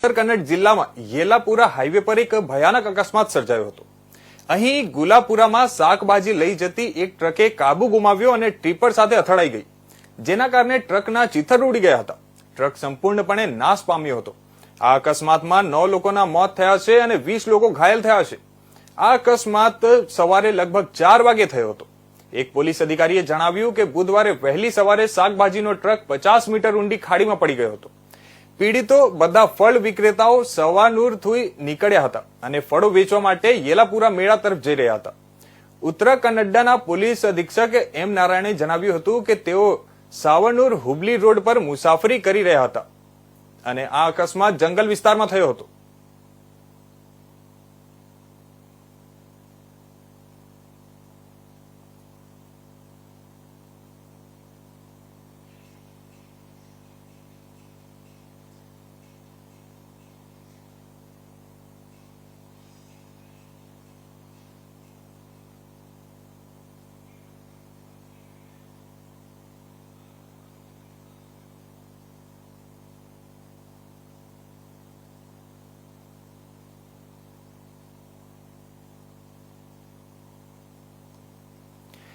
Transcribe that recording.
ઉત્તર કન્નડ જિલ્લામાં યેલાપુરા હાઈવે પર એક ભયાનક અકસ્માત સર્જાયો હતો। અહીં ગુલાપુરામાં શાકભાજી લઈ જતી એક ટ્રકે કાબુ ગુમાવ્યો અને ટીપર સાથે અથડાઈ ગઈ, જેના કારણે ટ્રકના ચિથર ઉડી ગયા હતા। ટ્રક સંપૂર્ણપણે નાશ પામ્યો હતો। આ અકસ્માતમાં 9 લોકોના મોત થયા છે અને 20 લોકો ઘાયલ થયા છે। આ અકસ્માત સવારે લગભગ 4 વાગે થયો હતો। એક પોલીસ અધિકારીએ જણાવ્યું કે બુધવારે વહેલી સવારે શાકભાજીનો ટ્રક 50 મીટર ઊંડી ખાડીમાં પડી ગયો હતો। પીડિતો બધા ફળ વિક્રેતાઓ સવાનુરથી નીકળ્યા હતા અને ફળો વેચવા માટે યેલાપુરા મેળા તરફ જઈ રહ્યા હતા। ઉત્તર કન્નડના પોલીસ અધિક્ષક એમ નારાયણે જણાવ્યું હતું કે તેઓ સાવનુર હુબલી રોડ પર મુસાફરી કરી રહ્યા હતા અને આ અકસ્માત જંગલ વિસ્તારમાં થયો હતો।